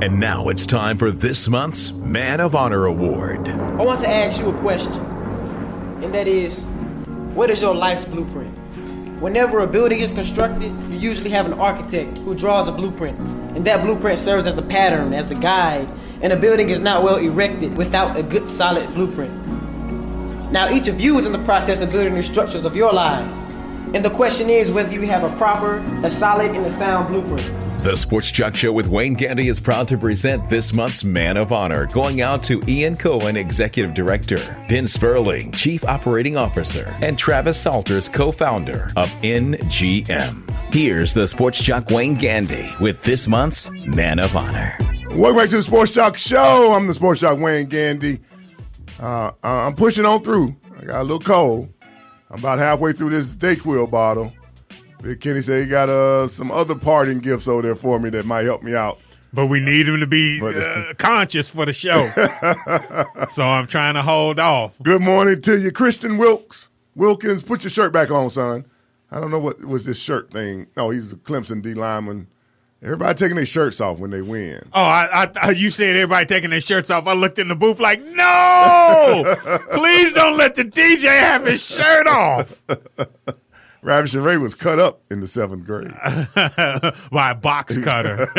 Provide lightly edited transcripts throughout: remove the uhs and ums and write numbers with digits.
And now it's time for this month's Man of Honor Award. I want to ask you a question, and that is, what is your life's blueprint? Whenever a building is constructed, you usually have an architect who draws a blueprint, and that blueprint serves as the pattern, as the guide, and a building is not well erected without a good, solid blueprint. Now, each of you is in the process of building the structures of your lives, and the question is whether you have a proper, a solid, and a sound blueprint. The Sports Chuck Show with Wayne Gandy is proud to present this month's Man of Honor, going out to Ian Cohen, Executive Director, Ben Sperling, Chief Operating Officer, and Travis Salters, co-founder of NGM. Here's the Sports Chuck Wayne Gandy with this month's Man of Honor. Welcome back to the Sports Chuck Show. I'm the Sports Chuck Wayne Gandy. I'm pushing on through. I got a little cold. I'm about halfway through this Dayquil bottle. Big Kenny said he got some other parting gifts over there for me that might help me out. But we need him to be conscious for the show. So I'm trying to hold off. Good morning to you, Christian Wilkins. Put your shirt back on, son. I don't know what was this shirt thing. No, he's a Clemson D lineman. Everybody taking their shirts off when they win. Oh, you said everybody taking their shirts off. I looked in the booth like, no! Please don't let the DJ have his shirt off. Ravishing Ray was cut up in the 7th grade. By a box cutter.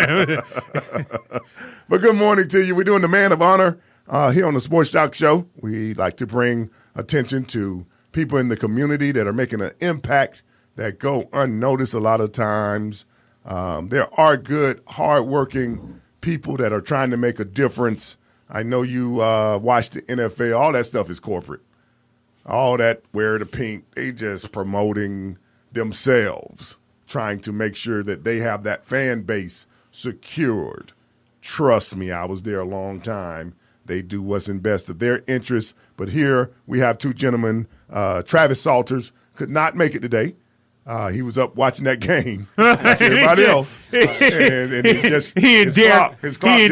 But good morning to you. We're doing the Man of Honor here on the Sports Talk Show. We like to bring attention to people in the community that are making an impact that go unnoticed a lot of times. There are good, hardworking people that are trying to make a difference. I know you watch the NFL. All that stuff is corporate. All that wear the pink, they just promoting themselves, trying to make sure that they have that fan base secured. Trust me, I was there a long time. They do what's in best of their interests. But here we have two gentlemen. Travis Salters could not make it today. He was up watching that game like everybody else. He and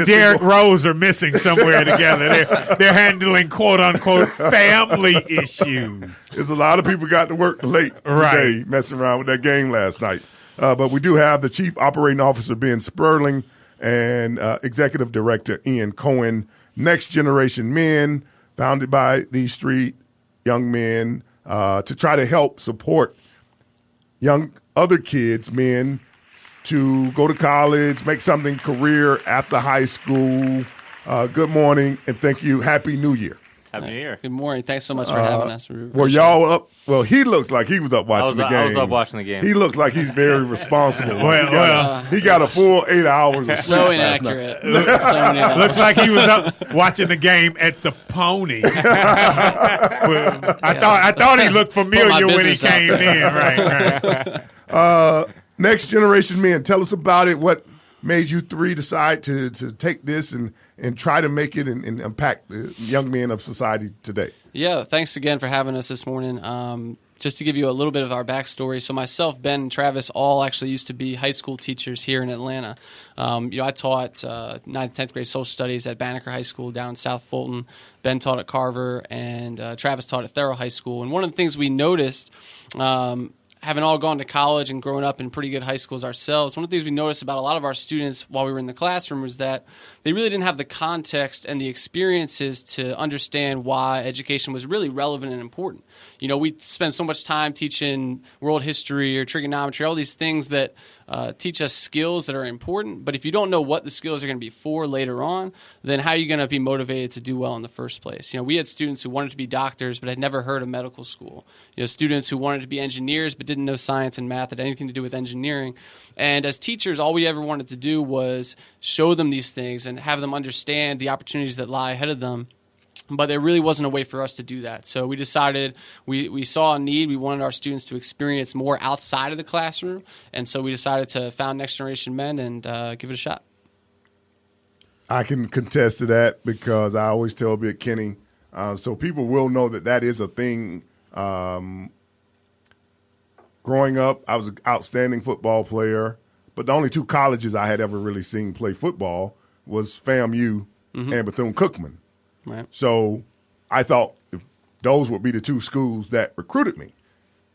Derek Rose are missing somewhere together. They're handling quote-unquote family issues. There's a lot of people got to work late today messing around with that game last night. But we do have the Chief Operating Officer, Ben Sperling, and Executive Director, Ian Cohen. Next Generation Men, founded by these three young men to try to help support young other kids, men, to go to college, make something career after high school. Good morning, and thank you. Happy New Year. Happy New Year. Good morning. Thanks so much for having us. Were y'all up? Well, he looks like he was up watching the game. I was up watching the game. He looks like he's very responsible. He got a full 8 hours of sleep. So inaccurate. Looks like he was up watching the game at the Pony. I thought he looked familiar when he came in. Right. Next Generation Men, tell us about it. What made you three decide to take this and try to make it and impact the young men of society today? Yeah, thanks again for having us this morning. Just to give you a little bit of our backstory. So myself, Ben, and Travis all actually used to be high school teachers here in Atlanta. I taught 9th, 10th grade social studies at Banneker High School down in South Fulton. Ben taught at Carver, and Travis taught at Thurl High School. And one of the things we noticed, having all gone to college and grown up in pretty good high schools ourselves, one of the things we noticed about a lot of our students while we were in the classroom was that they really didn't have the context and the experiences to understand why education was really relevant and important. You know, we spend so much time teaching world history or trigonometry, all these things that teach us skills that are important, but if you don't know what the skills are going to be for later on, then how are you going to be motivated to do well in the first place? You know, we had students who wanted to be doctors but had never heard of medical school. You know, students who wanted to be engineers but didn't know science and math, had anything to do with engineering. And as teachers, all we ever wanted to do was show them these things and have them understand the opportunities that lie ahead of them. But there really wasn't a way for us to do that. So we decided we saw a need. We wanted our students to experience more outside of the classroom. And so we decided to found Next Generation Men and give it a shot. I can contest to that because I always tell Big Kenny, so people will know that is a thing. Growing up, I was an outstanding football player, but the only two colleges I had ever really seen play football was FAMU and Bethune-Cookman. Right. So I thought those would be the two schools that recruited me.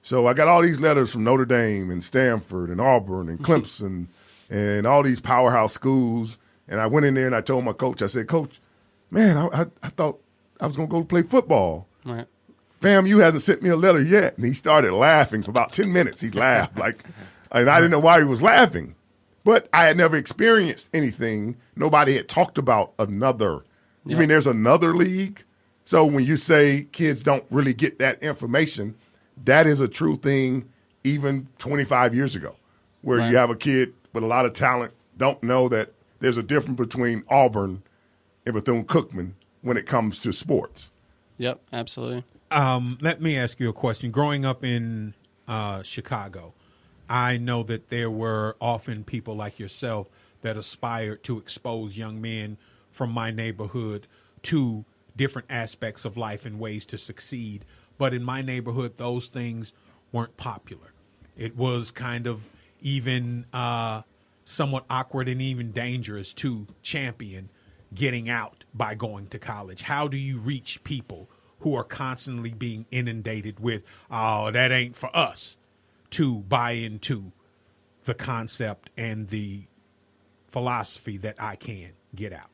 So I got all these letters from Notre Dame and Stanford and Auburn and Clemson and all these powerhouse schools. And I went in there and I told my coach, I said, Coach, man, I thought I was going to go play football. Right. FAMU hasn't sent me a letter yet. And he started laughing for about 10 minutes. He laughed and I didn't know why he was laughing. But I had never experienced anything. Nobody had talked about another. You mean there's another league? So when you say kids don't really get that information, that is a true thing even 25 years ago, where you have a kid with a lot of talent, don't know that there's a difference between Auburn and Bethune-Cookman when it comes to sports. Yep, absolutely. Let me ask you a question. Growing up in Chicago, I know that there were often people like yourself that aspired to expose young men from my neighborhood to different aspects of life and ways to succeed. But in my neighborhood, those things weren't popular. It was kind of even somewhat awkward and even dangerous to champion getting out by going to college. How do you reach people who are constantly being inundated with, oh, that ain't for us, to buy into the concept and the philosophy that I can get out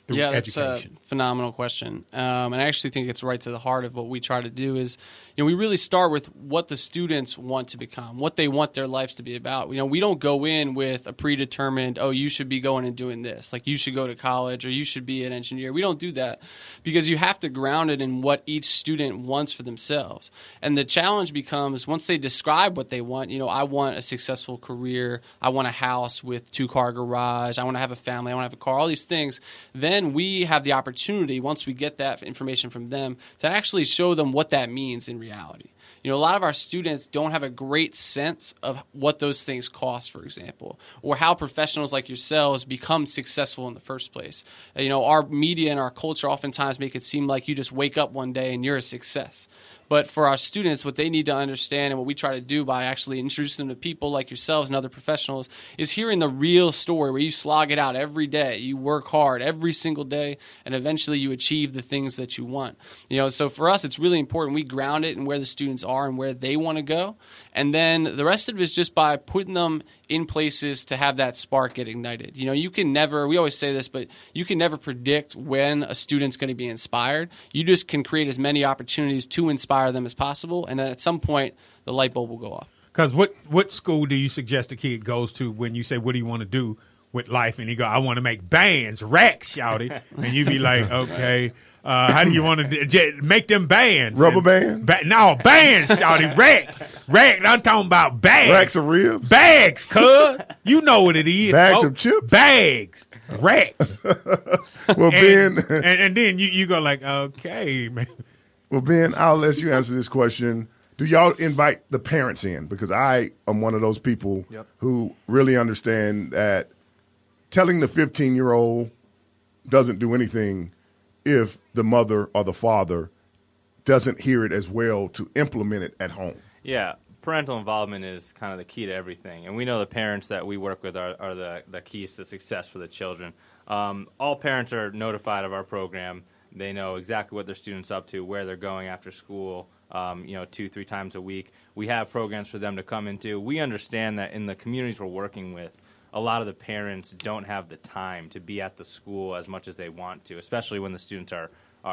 through education? That's a phenomenal question. And I actually think it's right to the heart of what we try to do is, we really start with what the students want to become, what they want their lives to be about. We don't go in with a predetermined, oh, you should be going and doing this, like you should go to college or you should be an engineer. We don't do that because you have to ground it in what each student wants for themselves. And the challenge becomes once they describe what they want, I want a successful career, I want a house with 2-car garage, I want to have a family, I want to have a car, all these things. Then we have the opportunity, once we get that information from them, to actually show them what that means in reality. A lot of our students don't have a great sense of what those things cost, for example, or how professionals like yourselves become successful in the first place. Our media and our culture oftentimes make it seem like you just wake up one day and you're a success. But for our students, what they need to understand and what we try to do by actually introducing them to people like yourselves and other professionals is hearing the real story where you slog it out every day. You work hard every single day, and eventually you achieve the things that you want. So for us, it's really important we ground it in where the students are and where they want to go. And then the rest of it is just by putting them in places to have that spark get ignited. You can never, we always say this, but you can never predict when a student's going to be inspired. You just can create as many opportunities to inspire them as possible, and then at some point, the light bulb will go off. Because what school do you suggest a kid goes to when you say, what do you want to do with life? And he go, I want to make bands, racks, shouty. And you be like, okay, how do you want to make them bands? Rubber band? No, bands, shouty, rack. I'm talking about bags. Racks of ribs? Bags, cuz. You know what it is. Bags of chips? Bags. Racks. Well, Ben. And then you go like, okay, man. Well, Ben, I'll let you answer this question. Do y'all invite the parents in? Because I am one of those people who really understand that telling the 15-year-old doesn't do anything if the mother or the father doesn't hear it as well to implement it at home. Yeah, parental involvement is kind of the key to everything. And we know the parents that we work with are the keys to success for the children. All parents are notified of our program. They know exactly what their student's up to, where they're going after school, 2-3 times a week. We have programs for them to come into. We understand that in the communities we're working with, a lot of the parents don't have the time to be at the school as much as they want to, especially when the students are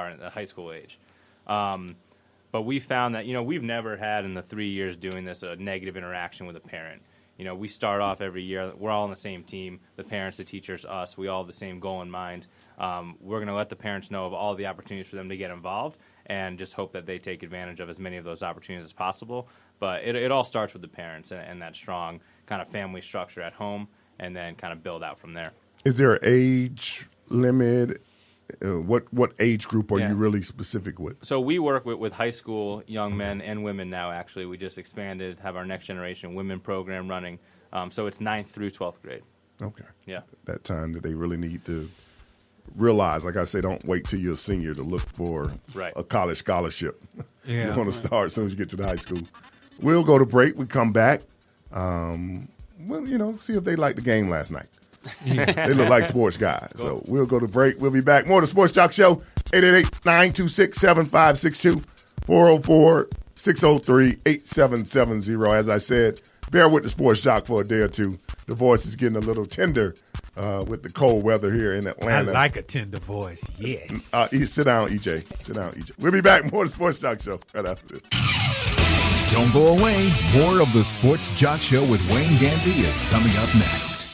in the high school age. But we found that, we've never had in the 3 years doing this a negative interaction with a parent. We start off every year, we're all on the same team, the parents, the teachers, us, we all have the same goal in mind. We're going to let the parents know of all the opportunities for them to get involved and just hope that they take advantage of as many of those opportunities as possible. But it all starts with the parents and that strong kind of family structure at home, and then kind of build out from there. Is there an age limit? What age group are you really specific with? So we work with high school young men and women now, actually. We just expanded, have our Next Generation Women program running. So it's 9th through 12th grade. Okay. Yeah. That time that they really need to realize, like I say, don't wait till you're a senior to look for a college scholarship. Yeah. You want to start as soon as you get to the high school. We'll go to break. We come back. See if they liked the game last night. They look like sports guys. Cool. So we'll go to break. We'll be back. More of the Sports Talk Show, 888-926-7562, 404-603-8770. As I said, bear with the Sports Talk for a day or two. The voice is getting a little tender with the cold weather here in I Atlanta. like a tender voice. Yes. Sit down, EJ. Sit down, EJ. We'll be back. More of the Sports Talk Show right after this. Don't go away. More of the Sports Jock Show with Wayne Gandy is coming up next.